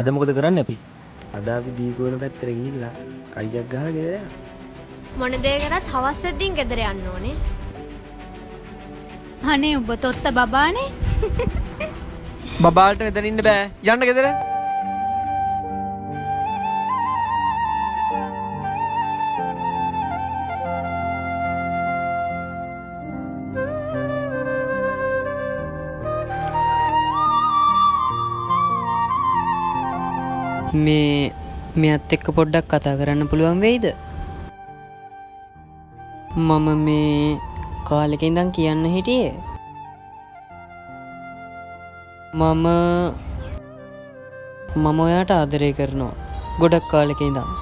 අද මොකද කරන්නේ අපි? අද අපි දීපුවන පැත්තට ගිහිල්ලා කයියක් ගහලා ගෙදර යනවා. මොන දේ කරත් හවස් වෙද්දීන් ගෙදර යන්න ඕනේ. අනේ ඔබ තොත්ත බබානේ. බබාලට මෙතන ඉන්න බෑ. යන්න ගෙදර. මෙයත් එක්ක පොඩ්ඩක් කතා කරන්න පුළුවන් වෙයිද? මම මේ කාලෙක ඉඳන් කියන්න හිටියේ මම ඔයාට ආදරය කරනවා ගොඩක් කාලෙක ඉඳන්.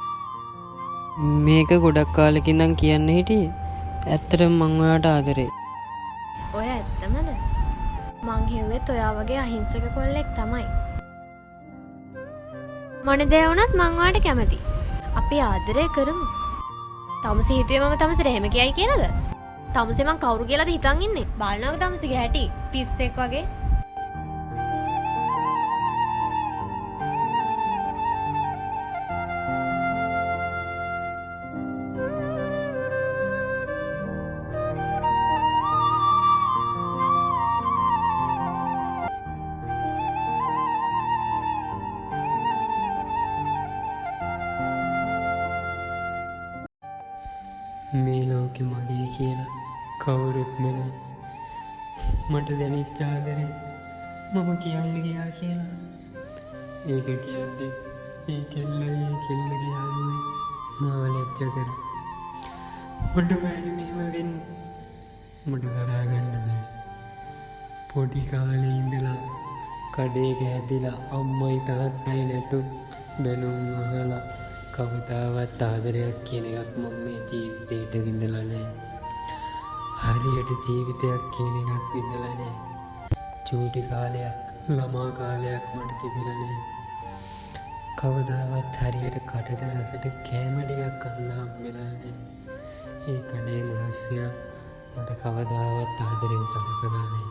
මේක ගොඩක් කාලෙක ඉඳන් කියන්න හිටියේ ඇත්තටම මං ඔයාට ආදරේ. ඔය ඇත්තමද? මං හිව්වෙත් ඔයා වගේ අහිංසක කොල්ලෙක් තමයි. මොන දේ වුණත් මං ඔයාට කැමතියි. අපි ආදරය කරමු. තමසි හිතුවේ මම තමසිට එහෙම කියයි කියලාද? තමසි මං කවුරු කියලාද හිතන් ඉන්නේ? බලනවද තමසිගේ හැටි? පිස්සෙක් වගේ. මේ ලෝකෙ මගේ කියලා කවුරුත් නැහැ. මට දැනෙච්ච ආදරේ මම කියන්න ගියා කියලා. ඒක කියද්දි ඒ කෙල්ලගේ යාළුවයි මාව ලැජ්ජ කර. මට බැරි මේව වෙන්න. මට දරා ගන්න බෑ. පොඩි කාලේ ඉඳලා කඩේක හැදිලා අම්මයි තාත්තයි නැටු බැනුම් අහලා කවදාවත් ආදරයක් කියන එකක් මම මේ ජීවිතේට විඳලා නැහැ. හරියට ජීවිතයක් කියන එකක් විඳලා නැහැ. චූටි කාලයක්, ළමා කාලයක් මට තිබුණා නැහැ. කවදාවත් හරියට කටට රසට කෑම ටිකක් කන්න හම්බෙලා නැහැ. ඒ කඩේ මිනිස්සයා මට කවදාවත් ආදරෙන් සලකලා නැහැ.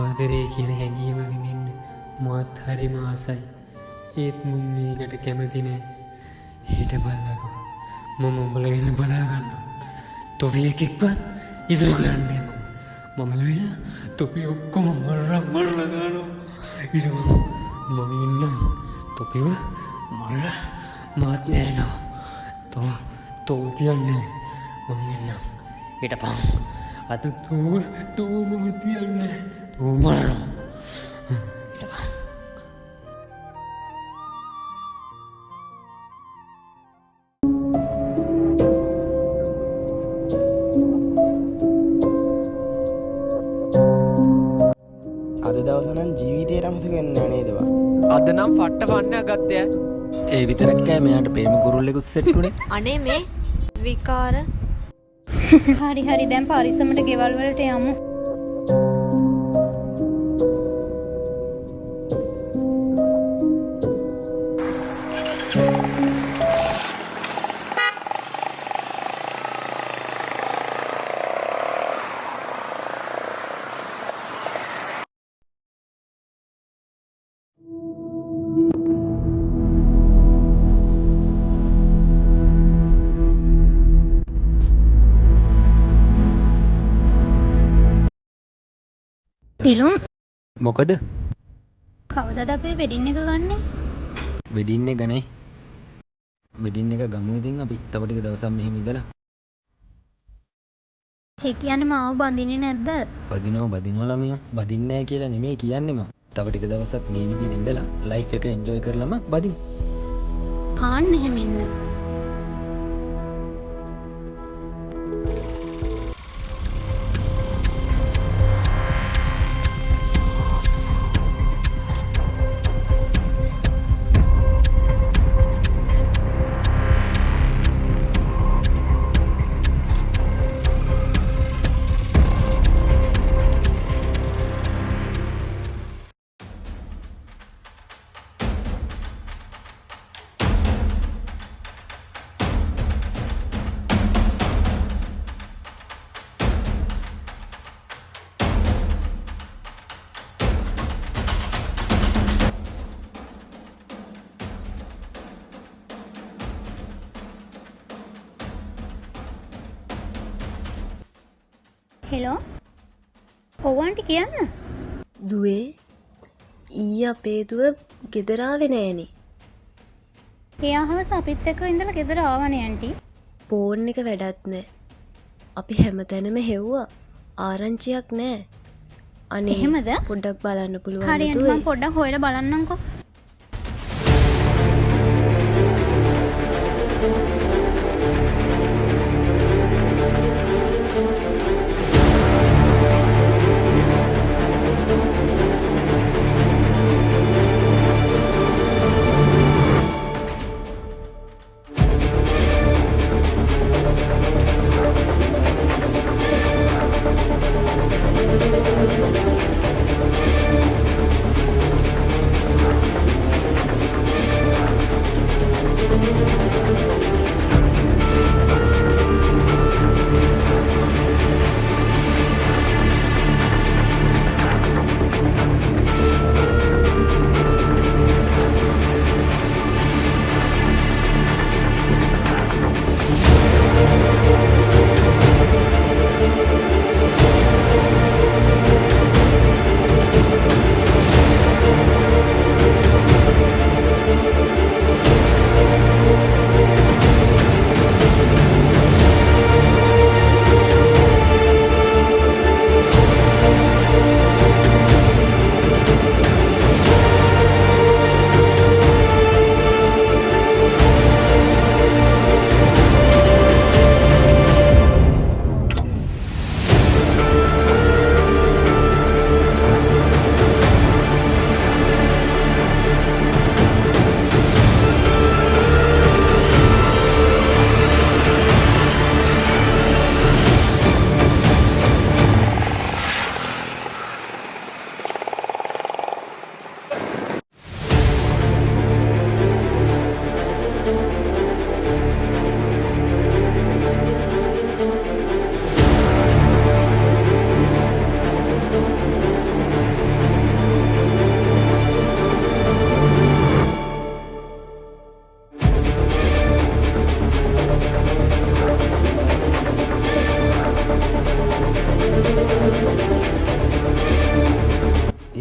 ආදරේ කියන හැඟීම විඳින්න මාත් හරිම ආසයි. ඒත් මම මේකට කැමති නැහැ. හිට බලලා මම උඹලා ගැන බලා ගන්නවා. තොපියකෙක්වත් ඉතුරු කරන්නේ මම ලවිලා තොපි ඔක්කොම මරලා දානවා. ඊට මම ඉන්නම් තොපිව මරලා මාත් මැරෙනවා. තෝ තියන්නේ මම ඉන්නම්. හිටපන්. අත තෝ මම තියන්නේ. තෝ මරනවා. හිටපන්. අද දවස නම් ජීවිතේට අමතක වෙන්නේ නැහැ නේද බා? අද නම් ෆට්ට ෆන්නයක් ගත්තේ. ඒ විතරක් කෑ මෙයාට ප්‍රේම කුරුල්ලෙකුත් සෙට් උනේ. අනේ මේ විකාර. හරි දැන් පරිස්සමට ගෙවල් වලට යමු. තිලුම් මොකද? කවදාද අපේ වෙඩින් එක ගන්නෙ? වෙඩින් එක නේ. වෙඩින් එක ගමු ඉතින් අපි තව ටික දවසක් මෙහෙම ඉඳලා. ඒ කියන්නේ මාව බඳින්නේ නැද්ද? බදිනවා ළමියෝ. බදින්නේ නැහැ කියලා නෙමෙයි කියන්නේ මම. තව ටික දවසක් මේ විදිහට ඉඳලා ලයිෆ් එක එන්ජොයි කරලම බදිමු. හාන්න එහෙම ඉන්න. හෙලෝ ඔවන්ටි කියන්න දුවේ ඊ අපේ දුව ගෙදරාවෙ නෑනේ. එයා හවස අපිත් එක්ක ඉඳලා ගෙදර ආවනේ ඇන්ටි. ෆෝන් එක වැඩත් නෑ. අපි හැමතැනම හෙව්වා. ආරංචියක් නෑ. අනේ එහෙමද? පොඩ්ඩක් බලන්න පුළුවන් හරි ඇන්ටි මම පොඩ්ඩක් හොයලා බලන්නම්කෝ.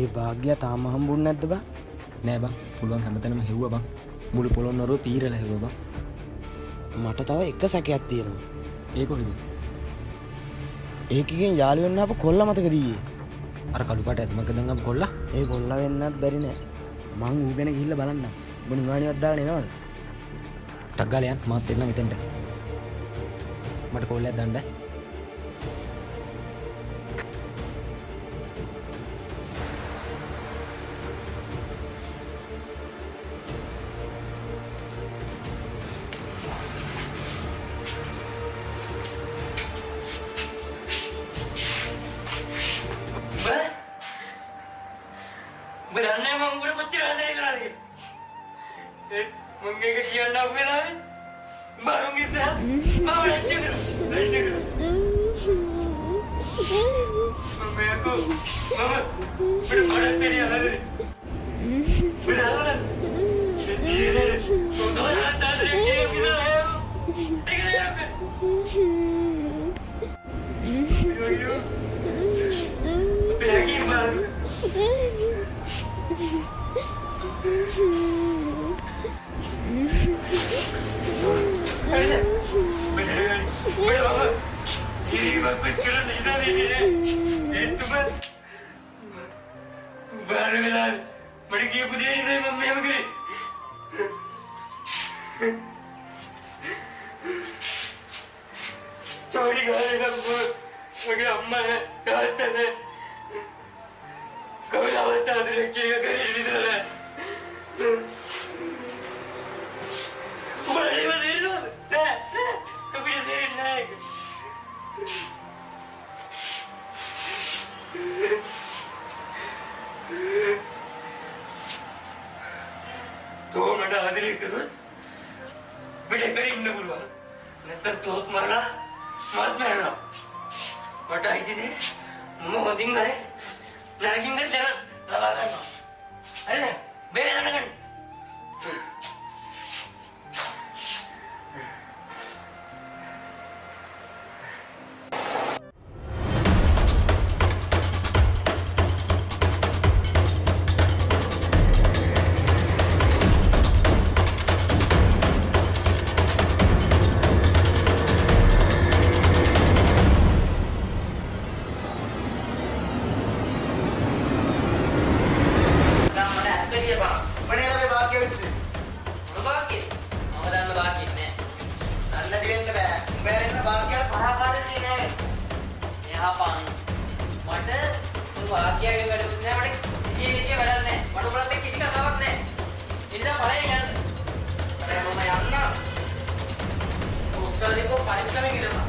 ඒ භාග්‍ය තාම හම්බුන්නේ නැද්ද බං? නෑ බං පුළුවන් හැමතැනම හෙව්වා බං. මුළු පොළොන්නරුව පීරලා හෙව්වා බං. මට තව එක සැකයක් තියෙනවා. ඒ කොහෙද? ඒකකින් යාළු වෙන්න අප කොල්ල මතකද ඊයේ? අර කළු පාට ඇතුමක දැන් අප කොල්ලා. ඒ කොල්ල වෙන්නත් බැරි නෑ. මං ඌ ගැන ගිහිල්ලා බලන්නම්. ඔබ නිවාණියක් දාගෙන එනවද? ටක් ගාලා යන්න මාත් එන්නම් එතෙන්ට. මට කොල්ලයක් දාන්න. බලන්නේ මම උඩ කොච්චර හදේ කරාද මම මේක කියන්න ආව වෙලාවේ මරුන් ඉස්සර මම ලැජ්ජ කරා මම මේකෝ මම උඩ පඩත් දෙනිය හදේ බලන්න ජීවිතේ කොහොමද තාදරේ කියේ කියලා ටිකේ යෝ බැගි මාල් මට කියපු දේ නිසා මම මෙහෙම කරේ. චෝරි ගාලේ මගේ අම්මා තාත්තනේ කවදාවත් ආදරේ කිය කරේ විතරයි. උඹලේ වදිනවද? නෑ කපිට දෙන්නේ නෑ. තෝමට ආදරේ කරොත් පිට කරේ ඉන්න පුළුවන්. නැත්තම් තෝත් මරලා මාත් මරනවා. මට අයිතිද? මම හොඳින් කරේ. නැගින් කරේ දැන් දාලා ගන්නවා. හරිද? බේර ගන්න. වාක්‍යයේ වැඩ නෑ මට කිසි විදිහේ වැඩක් නෑ. මට උඹලත් එක්ක කිසි කතාවක් නෑ. ඉන්න බලයෙන් යන්න. මම යන්න. උස්සලිකෝ පරිස්සමෙන් ඉඳපන්.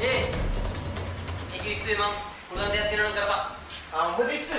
ඒක ඉස්සෙ මං පුළුවන් දෙයක් දෙනවා නම් කරපන්. මොකද ඉස්සෙ?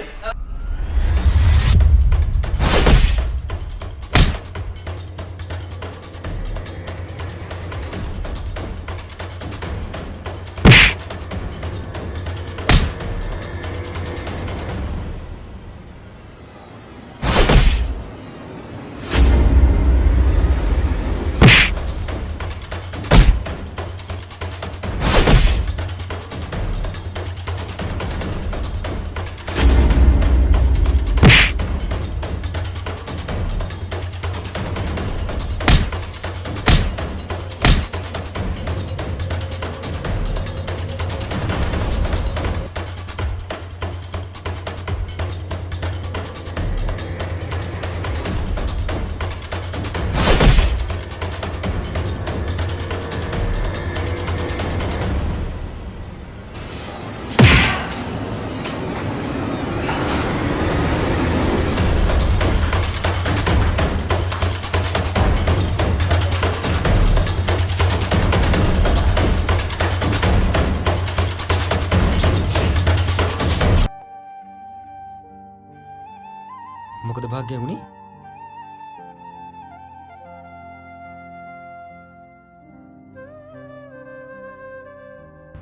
මොකද භාග්‍ය වුණේ?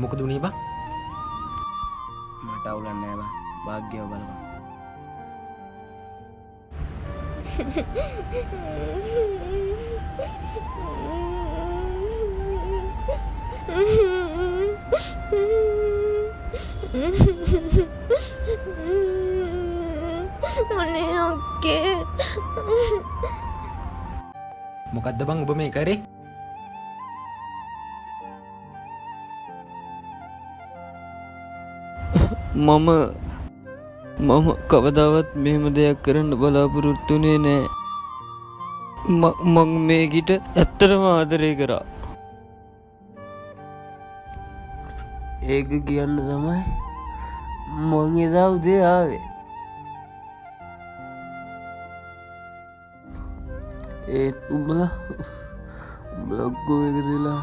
මොකද උනේ බා? මට අවුලක් නෑ බා. භාග්‍යව බලපන්. අනේ අක්කේ. මොකද්ද බං ඔබ මේ කරේ? මම කවදාවත් මෙහෙම දෙයක් කරන්න බලාපොරොත්තුනේ නෑ. මං මේකිට ඇත්තටම ආදරය කරා. ඒක කියන්න තමයි මං එදා උදේ ආවේ. ඒත් උඹලා ඔක්කොම එකතුලා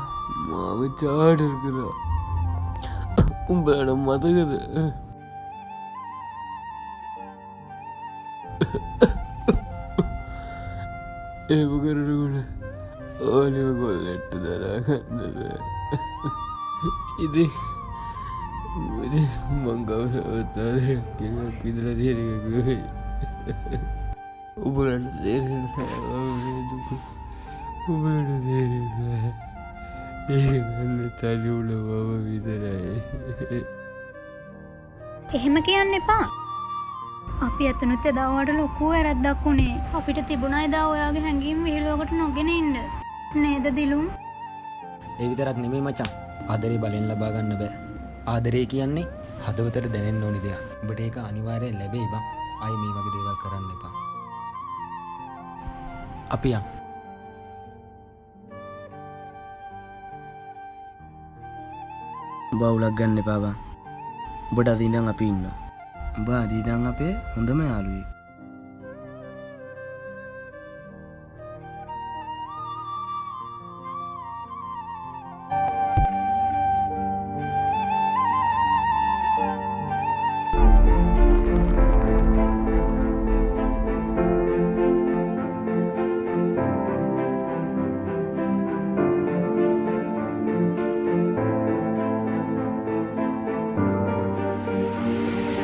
මාව චාටර් කරා. උඹලට මතකද? ඒම කරනකොට ඕනම කොල්ලෙට්ට දරාගන්න බෑ. ඉතින් මං කවදාවත් කෙනෙක් විදලා තියෙන එක කිව්වේ. උඹලට තේරෙන්නේ නැහැ දුක. උඹලට තේරෙන්නේ නැහැ. ඒක ගන්න තනි උන මම විතරයි. එහෙම කියන්න එපා. අපි ඇතුනුත් එදා ඔයාට ලොකු වැරද්දක් වුණේ. අපිට තිබුණා එදා ඔයාගේ හැඟීම් විහිළුවකට නොගෙන ඉන්න. නේද දිලුම්? ඒ විතරක් නෙමෙයි මචං. ආදරේ බලෙන් ලබා ගන්න බෑ. ආදරේ කියන්නේ හදවතට දැනෙන්න ඕනි දෙයක්. ඔබට ඒක අනිවාර්යෙන් ලැබෙයි බං. ආයේ මේ වගේ දේවල් කරන්න එපා. අපි යන්. බවුලක් ගන්න එපා බං. ඔබට අද ඉඳන් අපි ඉන්නවා. උඹ අද ඉඳන් අපේ හොඳම යාළුවෙක්.